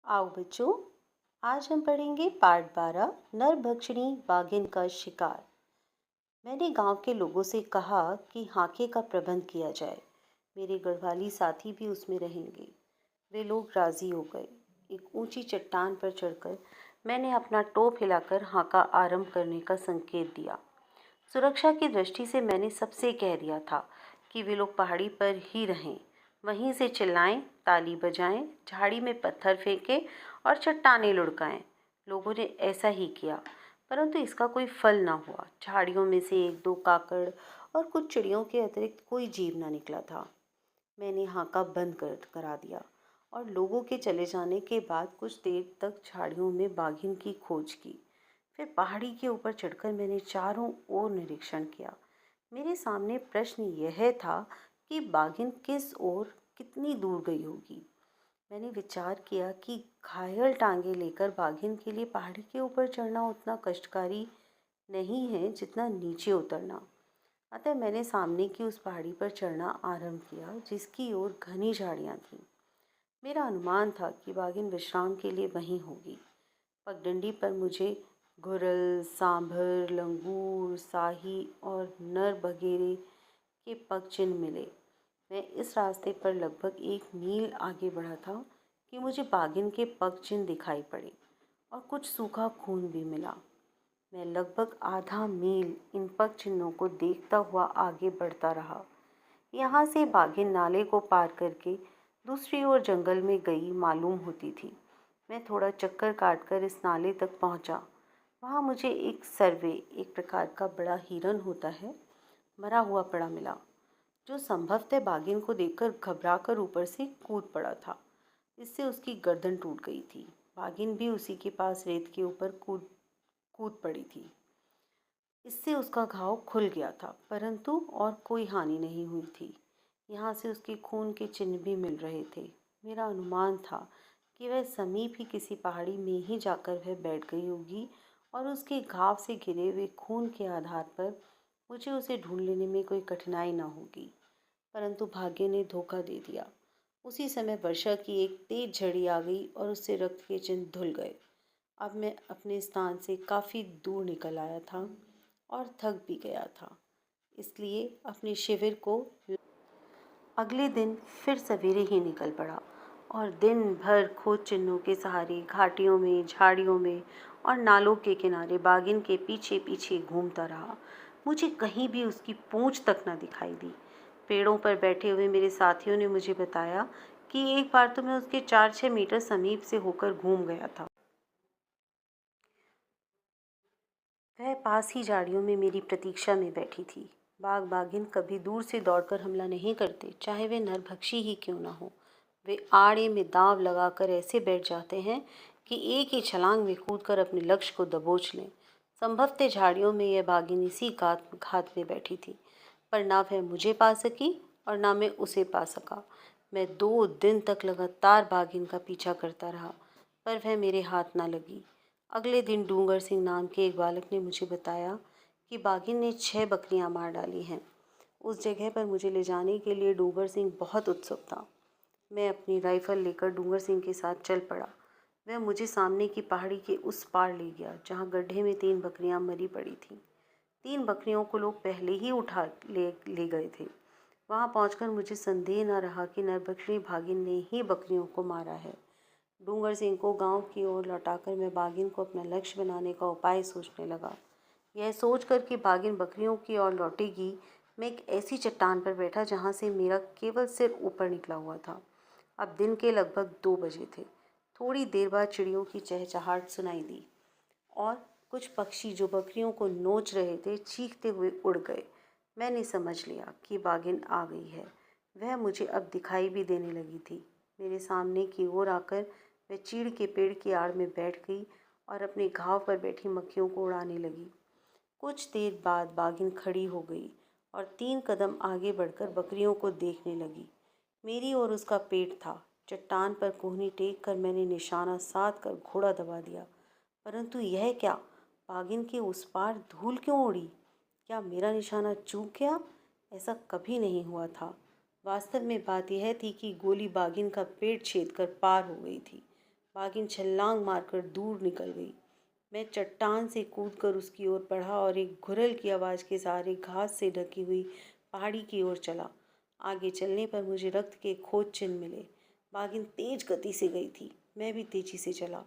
आओ बच्चों, आज हम पढ़ेंगे पाठ 12 नरभक्षिणी बाघिन का शिकार। मैंने गांव के लोगों से कहा कि हाके का प्रबंध किया जाए। मेरे गढ़वाली साथी भी उसमें रहेंगे। वे लोग राजी हो गए। एक ऊंची चट्टान पर चढ़कर मैंने अपना टोप हिलाकर हाका आरंभ करने का संकेत दिया। सुरक्षा की दृष्टि से मैंने सबसे कह दिया था कि वे लोग पहाड़ी पर ही रहें, वहीं से चिल्लाएं, ताली बजाएं, झाड़ी में पत्थर फेंकें और चट्टानें लुढ़काएं। लोगों ने ऐसा ही किया, परंतु इसका कोई फल न हुआ। झाड़ियों में से एक दो काकड़ और कुछ चिड़ियों के अतिरिक्त कोई जीव न निकला था। मैंने हाका बंद करा दिया और लोगों के चले जाने के बाद कुछ देर तक झाड़ियों में बाघिन की खोज की। फिर पहाड़ी के ऊपर चढ़कर मैंने चारों ओर निरीक्षण किया। मेरे सामने प्रश्न यह था कि बाघिन किस ओर कितनी दूर गई होगी। मैंने विचार किया कि घायल टांगे लेकर बाघिन के लिए पहाड़ी के ऊपर चढ़ना उतना कष्टकारी नहीं है जितना नीचे उतरना। अतः मैंने सामने की उस पहाड़ी पर चढ़ना आरंभ किया जिसकी ओर घनी झाड़ियां थीं। मेरा अनुमान था कि बाघिन विश्राम के लिए वहीं होगी। पगडंडी पर मुझे घुरल, सांभर, लंगूर, साही और नर बगेरे के पग चिन्ह मिले। मैं इस रास्ते पर लगभग 1 मील आगे बढ़ा था कि मुझे बाघिन के पग चिन्ह दिखाई पड़े और कुछ सूखा खून भी मिला। मैं लगभग आधा मील इन पग चिन्हों को देखता हुआ आगे बढ़ता रहा। यहाँ से बाघिन नाले को पार करके दूसरी ओर जंगल में गई मालूम होती थी। मैं थोड़ा चक्कर काटकर इस नाले तक पहुँचा। वहाँ मुझे एक सर्वे, एक प्रकार का बड़ा हिरन होता है, मरा हुआ पड़ा मिला, जो संभवतः बाघिन को देखकर घबराकर ऊपर से कूद पड़ा था। इससे उसकी गर्दन टूट गई थी। बाघिन भी उसी के पास रेत के ऊपर कूद कूद पड़ी थी। इससे उसका घाव खुल गया था, परंतु और कोई हानि नहीं हुई थी। यहाँ से उसके खून के चिन्ह भी मिल रहे थे। मेरा अनुमान था कि वह समीप ही किसी पहाड़ी में ही जाकर वह बैठ गई होगी और उसके घाव से गिरे हुए खून के आधार पर मुझे उसे ढूंढ लेने में कोई कठिनाई न होगी। परंतु भाग्य ने धोखा दे दिया। उसी समय वर्षा की एक तेज झड़ी आ गई और उससे रक्त के चिन्ह धुल गए। अब मैं अपने स्थान से काफ़ी दूर निकल आया था और थक भी गया था, इसलिए अपने शिविर को अगले दिन फिर सवेरे ही निकल पड़ा और दिन भर खोज चिन्हों के सहारे घाटियों में, झाड़ियों में और नालों के किनारे बाघिन के पीछे पीछे घूमता रहा। मुझे कहीं भी उसकी पूंछ तक न दिखाई दी। पेड़ों पर बैठे हुए मेरे साथियों ने मुझे बताया कि एक बार तो मैं उसके 4-6 मीटर समीप से होकर घूम गया था। वह पास ही झाड़ियों में मेरी प्रतीक्षा में बैठी थी। बाघ बाघिन कभी दूर से दौड़कर हमला नहीं करते, चाहे वे नरभक्षी ही क्यों ना हो। वे आड़े में दांव लगाकर ऐसे बैठ जाते हैं कि एक ही छलांग में कूदकर अपने लक्ष्य को दबोच लें। संभवतः झाड़ियों में यह बाघिन इसी घात में बैठी थी, पर ना वह मुझे पा सकी और ना मैं उसे पा सका। मैं 2 दिन तक लगातार बाघिन का पीछा करता रहा, पर वह मेरे हाथ ना लगी। अगले दिन डूंगर सिंह नाम के एक बालक ने मुझे बताया कि बाघिन ने 6 बकरियां मार डाली हैं। उस जगह पर मुझे ले जाने के लिए डूंगर सिंह बहुत उत्सुक था। मैं अपनी राइफल लेकर डूंगर सिंह के साथ चल पड़ा। वह मुझे सामने की पहाड़ी के उस पार ले गया, जहाँ गड्ढे में 3 बकरियां मरी पड़ी थीं। 3 बकरियों को लोग पहले ही उठा ले गए थे। वहाँ पहुंचकर मुझे संदेह न रहा कि नरभक्षिणी बाघिन ने ही बकरियों को मारा है। डूंगर सिंह को गांव की ओर लौटाकर मैं बाघिन को अपना लक्ष्य बनाने का उपाय सोचने लगा। यह सोचकर कि बाघिन बकरियों की ओर लौटेगी, मैं एक ऐसी चट्टान पर बैठा जहां से मेरा केवल सिर ऊपर निकला हुआ था। अब दिन के लगभग 2 बजे थे। थोड़ी देर बाद चिड़ियों की चहचहाट सुनाई दी और कुछ पक्षी जो बकरियों को नोच रहे थे चीखते हुए उड़ गए। मैंने समझ लिया कि बाघिन आ गई है। वह मुझे अब दिखाई भी देने लगी थी। मेरे सामने की ओर आकर वह चीड़ के पेड़ की आड़ में बैठ गई और अपने घाव पर बैठी मक्खियों को उड़ाने लगी। कुछ देर बाद बाघिन खड़ी हो गई और 3 कदम आगे बढ़कर बकरियों को देखने लगी। मेरी और उसका पेट था। चट्टान पर कोहनी टेक कर मैंने निशाना साध कर घोड़ा दबा दिया, परंतु यह क्या, बाघिन के उस पार धूल क्यों उड़ी? क्या मेरा निशाना चूक गया? ऐसा कभी नहीं हुआ था। वास्तव में बात यह थी कि गोली बाघिन का पेट छेद कर पार हो गई थी। बाघिन छलांग मारकर दूर निकल गई। मैं चट्टान से कूदकर उसकी ओर बढ़ा और एक घुरल की आवाज़ के सहारे घास से ढकी हुई पहाड़ी की ओर चला। आगे चलने पर मुझे रक्त के खोज चिन्ह मिले। बाघिन तेज गति से गई थी। मैं भी तेजी से चला।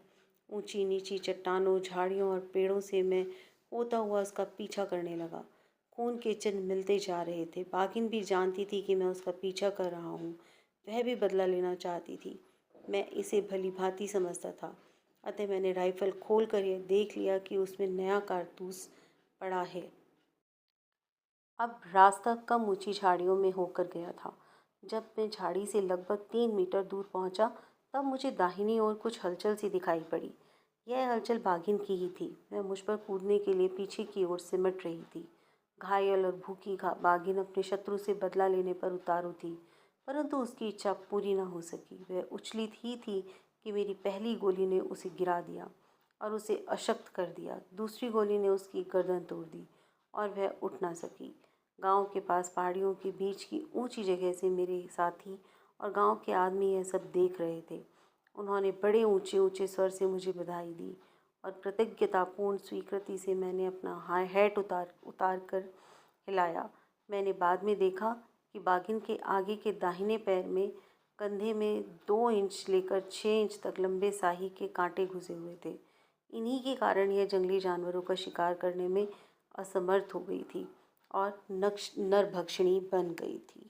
ऊंची नीची चट्टानों, झाड़ियों और पेड़ों से मैं होता हुआ उसका पीछा करने लगा। खून के चिन्ह मिलते जा रहे थे। बाघिन भी जानती थी कि मैं उसका पीछा कर रहा हूँ। वह भी बदला लेना चाहती थी। मैं इसे भली भांति समझता था। अतः मैंने राइफल खोलकर यह देख लिया कि उसमें नया कारतूस पड़ा है। अब रास्ता कम ऊंची झाड़ियों में होकर गया था। जब मैं झाड़ी से लगभग 3 मीटर दूर पहुंचा, तब मुझे दाहिनी ओर कुछ हलचल सी दिखाई पड़ी। यह हलचल बाघिन की ही थी। वह मुझ पर कूदने के लिए पीछे की ओर सिमट रही थी। घायल और भूखी बाघिन अपने शत्रु से बदला लेने पर उतारू थी, परंतु उसकी इच्छा पूरी न हो सकी। वह उछली ही थी कि मेरी पहली गोली ने उसे गिरा दिया और उसे अशक्त कर दिया। दूसरी गोली ने उसकी गर्दन तोड़ दी और वह उठ ना सकी। गांव के पास पहाड़ियों के बीच की ऊंची जगह से मेरे साथी और गांव के आदमी यह सब देख रहे थे। उन्होंने बड़े ऊंचे ऊंचे स्वर से मुझे बधाई दी और कृतज्ञतापूर्ण स्वीकृति से मैंने अपना हैट उतार उतार कर हिलाया। मैंने बाद में देखा कि बाघिन के आगे के दाहिने पैर में कंधे में 2 इंच लेकर 6 इंच तक लंबे स्याही के कांटे घुसे हुए थे। इन्हीं के कारण यह जंगली जानवरों का शिकार करने में असमर्थ हो गई थी और नरभक्षिणी बन गई थी।